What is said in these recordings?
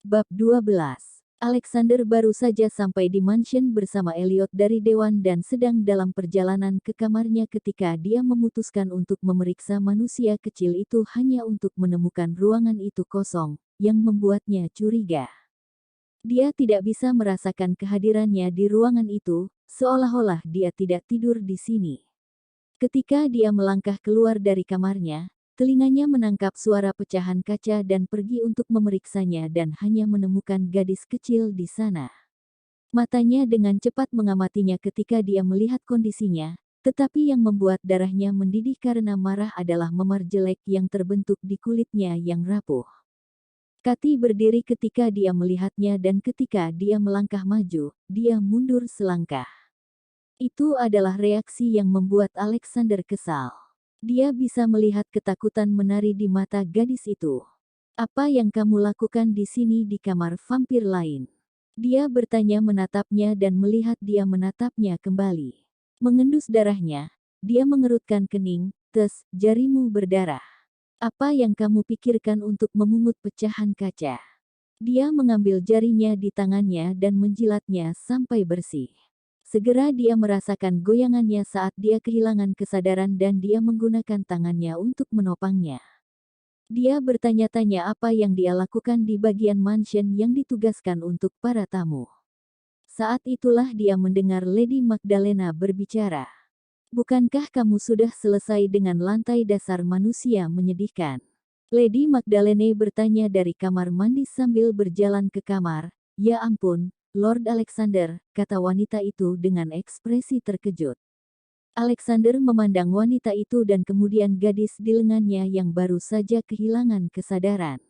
Bab 12. Alexander baru saja sampai di mansion bersama Elliot dari Dewan dan sedang dalam perjalanan ke kamarnya ketika dia memutuskan untuk memeriksa manusia kecil itu hanya untuk menemukan ruangan itu kosong, yang membuatnya curiga. Dia tidak bisa merasakan kehadirannya di ruangan itu, seolah-olah dia tidak tidur di sini. Ketika dia melangkah keluar dari kamarnya, telinganya menangkap suara pecahan kaca dan pergi untuk memeriksanya dan hanya menemukan gadis kecil di sana. Matanya dengan cepat mengamatinya ketika dia melihat kondisinya, tetapi yang membuat darahnya mendidih karena marah adalah memar jelek yang terbentuk di kulitnya yang rapuh. Kathy berdiri ketika dia melihatnya dan ketika dia melangkah maju, dia mundur selangkah. Itu adalah reaksi yang membuat Alexander kesal. Dia bisa melihat ketakutan menari di mata gadis itu. Apa yang kamu lakukan di sini di kamar vampir lain? Dia bertanya menatapnya dan melihat dia menatapnya kembali. Mengendus darahnya, dia mengerutkan kening, jarimu berdarah. Apa yang kamu pikirkan untuk memungut pecahan kaca? Dia mengambil jarinya di tangannya dan menjilatnya sampai bersih. Segera dia merasakan goyangannya saat dia kehilangan kesadaran dan dia menggunakan tangannya untuk menopangnya. Dia bertanya-tanya apa yang dia lakukan di bagian mansion yang ditugaskan untuk para tamu. Saat itulah dia mendengar Lady Magdalena berbicara. Bukankah kamu sudah selesai dengan lantai dasar manusia menyedihkan? Lady Magdalene bertanya dari kamar mandi sambil berjalan ke kamar. Ya ampun, Lord Alexander, kata wanita itu dengan ekspresi terkejut. Alexander memandang wanita itu dan kemudian gadis di lengannya yang baru saja kehilangan kesadaran.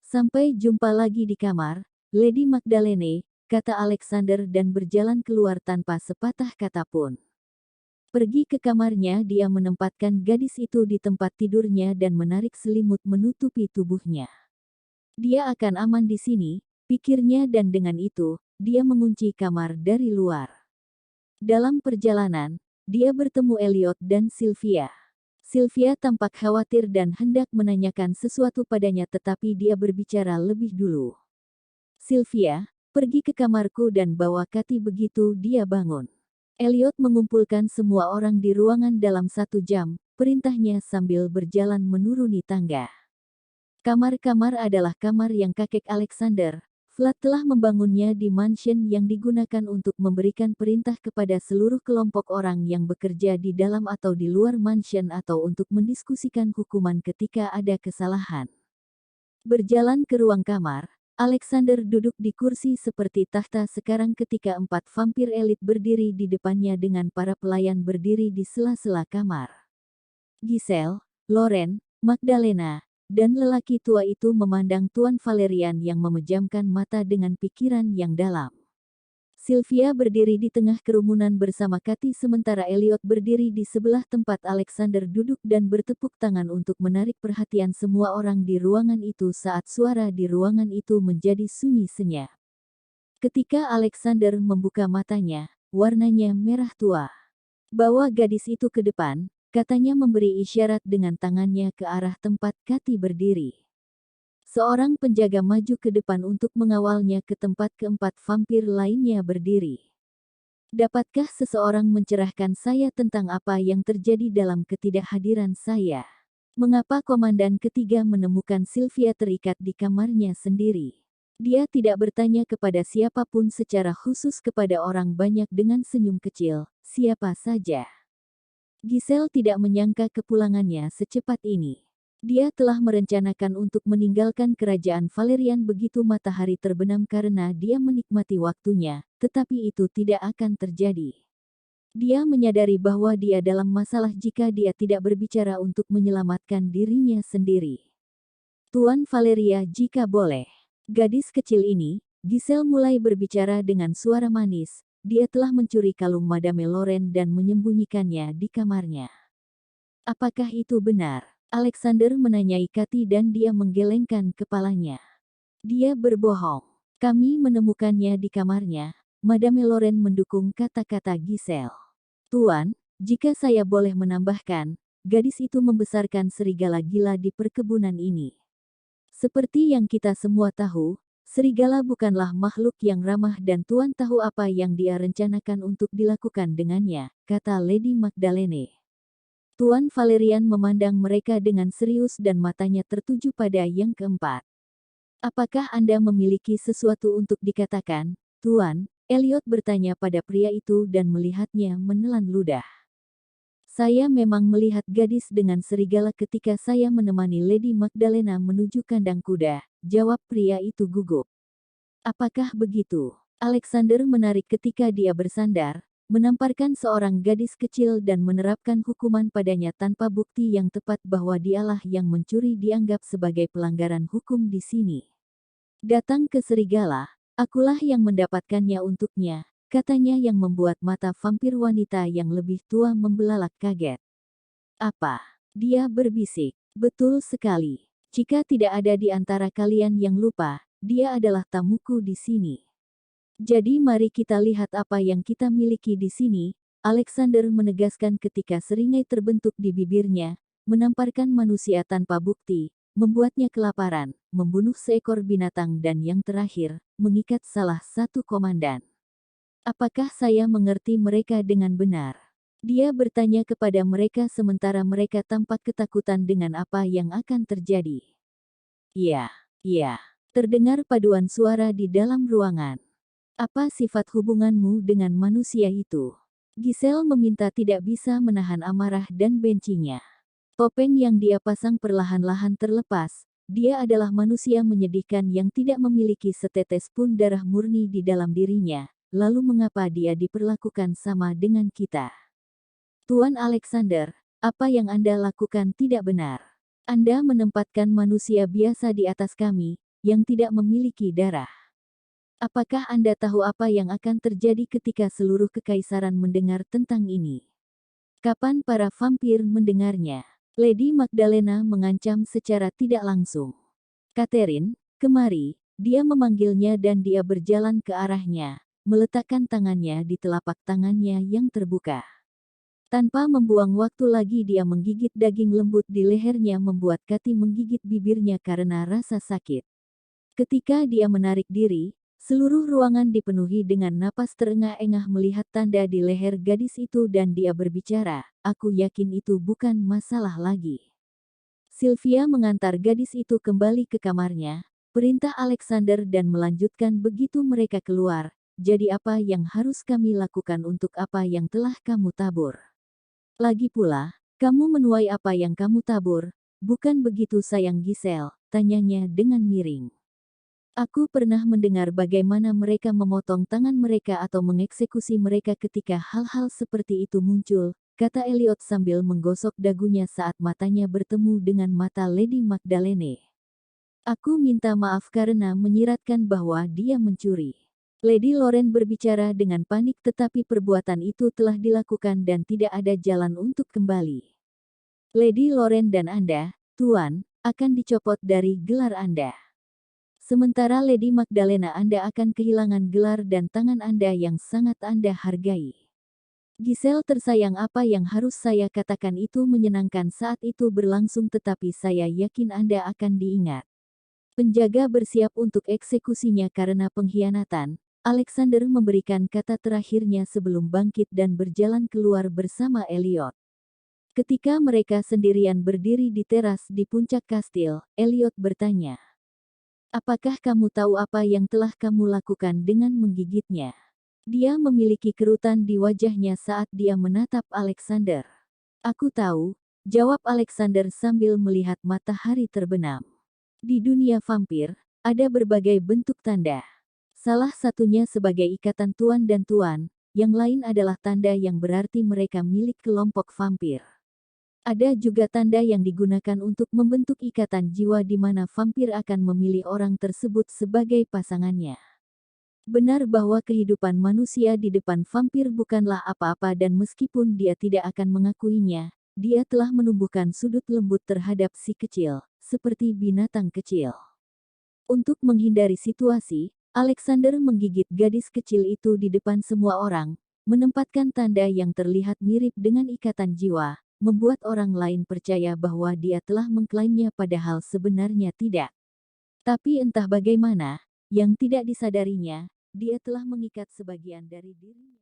Sampai jumpa lagi di kamar, Lady Magdalene, kata Alexander dan berjalan keluar tanpa sepatah kata pun. Pergi ke kamarnya, dia menempatkan gadis itu di tempat tidurnya dan menarik selimut menutupi tubuhnya. Dia akan aman di sini, pikirnya, dan dengan itu, dia mengunci kamar dari luar. Dalam perjalanan, dia bertemu Elliot dan Sylvia. Sylvia tampak khawatir dan hendak menanyakan sesuatu padanya tetapi dia berbicara lebih dulu. Sylvia, pergi ke kamarku dan bawa Kathy begitu dia bangun. Elliot mengumpulkan semua orang di ruangan dalam 1 jam, perintahnya sambil berjalan menuruni tangga. Kamar-kamar adalah kamar yang kakek Alexander, Vlad telah membangunnya di mansion yang digunakan untuk memberikan perintah kepada seluruh kelompok orang yang bekerja di dalam atau di luar mansion atau untuk mendiskusikan hukuman ketika ada kesalahan. Berjalan ke ruang kamar, Alexander duduk di kursi seperti tahta sekarang ketika 4 vampir elit berdiri di depannya dengan para pelayan berdiri di sela-sela kamar. Giselle, Lauren, Magdalena, dan lelaki tua itu memandang Tuan Valerian yang memejamkan mata dengan pikiran yang dalam. Sylvia berdiri di tengah kerumunan bersama Kathy sementara Elliot berdiri di sebelah tempat Alexander duduk dan bertepuk tangan untuk menarik perhatian semua orang di ruangan itu saat suara di ruangan itu menjadi sunyi senyap. Ketika Alexander membuka matanya, warnanya merah tua. Bawa gadis itu ke depan, katanya memberi isyarat dengan tangannya ke arah tempat Kathy berdiri. Seorang penjaga maju ke depan untuk mengawalnya ke tempat keempat vampir lainnya berdiri. Dapatkah seseorang mencerahkan saya tentang apa yang terjadi dalam ketidakhadiran saya? Mengapa komandan ketiga menemukan Sylvia terikat di kamarnya sendiri? Dia tidak bertanya kepada siapapun secara khusus kepada orang banyak dengan senyum kecil, siapa saja. Giselle tidak menyangka kepulangannya secepat ini. Dia telah merencanakan untuk meninggalkan kerajaan Valerian begitu matahari terbenam karena dia menikmati waktunya, tetapi itu tidak akan terjadi. Dia menyadari bahwa dia dalam masalah jika dia tidak berbicara untuk menyelamatkan dirinya sendiri. Tuan Valeria, jika boleh. Gadis kecil ini, Giselle mulai berbicara dengan suara manis. Dia telah mencuri kalung Madame Lauren dan menyembunyikannya di kamarnya. Apakah itu benar? Alexander menanyai Kathy dan dia menggelengkan kepalanya. Dia berbohong. Kami menemukannya di kamarnya. Madame Lauren mendukung kata-kata Giselle. Tuan, jika saya boleh menambahkan, gadis itu membesarkan serigala gila di perkebunan ini. Seperti yang kita semua tahu, Serigala bukanlah makhluk yang ramah dan Tuan tahu apa yang dia rencanakan untuk dilakukan dengannya, kata Lady Magdalene. Tuan Valerian memandang mereka dengan serius dan matanya tertuju pada yang keempat. Apakah Anda memiliki sesuatu untuk dikatakan, Tuan? Elliot bertanya pada pria itu dan melihatnya menelan ludah. Saya memang melihat gadis dengan serigala ketika saya menemani Lady Magdalena menuju kandang kuda, jawab pria itu gugup. Apakah begitu? Alexander menarik ketika dia bersandar, menamparkan seorang gadis kecil dan menerapkan hukuman padanya tanpa bukti yang tepat bahwa dialah yang mencuri dianggap sebagai pelanggaran hukum di sini. Datang ke serigala, akulah yang mendapatkannya untuknya, katanya yang membuat mata vampir wanita yang lebih tua membelalak kaget. Apa? Dia berbisik. Betul sekali. Jika tidak ada di antara kalian yang lupa, dia adalah tamuku di sini. Jadi mari kita lihat apa yang kita miliki di sini, Alexander menegaskan ketika seringai terbentuk di bibirnya, menamparkan manusia tanpa bukti, membuatnya kelaparan, membunuh seekor binatang dan yang terakhir, mengikat salah satu komandan. Apakah saya mengerti mereka dengan benar? Dia bertanya kepada mereka sementara mereka tampak ketakutan dengan apa yang akan terjadi. Iya, terdengar paduan suara di dalam ruangan. Apa sifat hubunganmu dengan manusia itu? Giselle meminta tidak bisa menahan amarah dan bencinya. Topeng yang dia pasang perlahan-lahan terlepas. Dia adalah manusia menyedihkan yang tidak memiliki setetes pun darah murni di dalam dirinya. Lalu mengapa dia diperlakukan sama dengan kita? Tuan Alexander, apa yang Anda lakukan tidak benar. Anda menempatkan manusia biasa di atas kami, yang tidak memiliki darah. Apakah Anda tahu apa yang akan terjadi ketika seluruh kekaisaran mendengar tentang ini? Kapan para vampir mendengarnya? Lady Magdalena mengancam secara tidak langsung. Catherine, kemari. Dia memanggilnya dan dia berjalan ke arahnya, meletakkan tangannya di telapak tangannya yang terbuka. Tanpa membuang waktu lagi dia menggigit daging lembut di lehernya membuat Kathy menggigit bibirnya karena rasa sakit. Ketika dia menarik diri, seluruh ruangan dipenuhi dengan napas terengah-engah melihat tanda di leher gadis itu dan dia berbicara, aku yakin itu bukan masalah lagi. Sylvia mengantar gadis itu kembali ke kamarnya, perintah Alexander dan melanjutkan begitu mereka keluar, jadi apa yang harus kami lakukan untuk apa yang telah kamu tabur? Lagi pula, kamu menuai apa yang kamu tabur, bukan begitu sayang Giselle, tanyanya dengan miring. Aku pernah mendengar bagaimana mereka memotong tangan mereka atau mengeksekusi mereka ketika hal-hal seperti itu muncul, kata Elliot sambil menggosok dagunya saat matanya bertemu dengan mata Lady Magdalene. Aku minta maaf karena menyiratkan bahwa dia mencuri. Lady Loren berbicara dengan panik tetapi perbuatan itu telah dilakukan dan tidak ada jalan untuk kembali. Lady Loren dan Anda, Tuan, akan dicopot dari gelar Anda. Sementara Lady Magdalena Anda akan kehilangan gelar dan tangan Anda yang sangat Anda hargai. Giselle tersayang apa yang harus saya katakan itu menyenangkan saat itu berlangsung tetapi saya yakin Anda akan diingat. Penjaga bersiap untuk eksekusinya karena pengkhianatan. Alexander memberikan kata terakhirnya sebelum bangkit dan berjalan keluar bersama Elliot. Ketika mereka sendirian berdiri di teras di puncak kastil, Elliot bertanya. Apakah kamu tahu apa yang telah kamu lakukan dengan menggigitnya? Dia memiliki kerutan di wajahnya saat dia menatap Alexander. Aku tahu, jawab Alexander sambil melihat matahari terbenam. Di dunia vampir, ada berbagai bentuk tanda. Salah satunya sebagai ikatan tuan dan tuan, yang lain adalah tanda yang berarti mereka milik kelompok vampir. Ada juga tanda yang digunakan untuk membentuk ikatan jiwa di mana vampir akan memilih orang tersebut sebagai pasangannya. Benar bahwa kehidupan manusia di depan vampir bukanlah apa-apa dan meskipun dia tidak akan mengakuinya, dia telah menumbuhkan sudut lembut terhadap si kecil, seperti binatang kecil. Untuk menghindari situasi, Alexander menggigit gadis kecil itu di depan semua orang, menempatkan tanda yang terlihat mirip dengan ikatan jiwa, membuat orang lain percaya bahwa dia telah mengklaimnya padahal sebenarnya tidak. Tapi entah bagaimana, Yang tidak disadarinya, dia telah mengikat sebagian dari dirinya.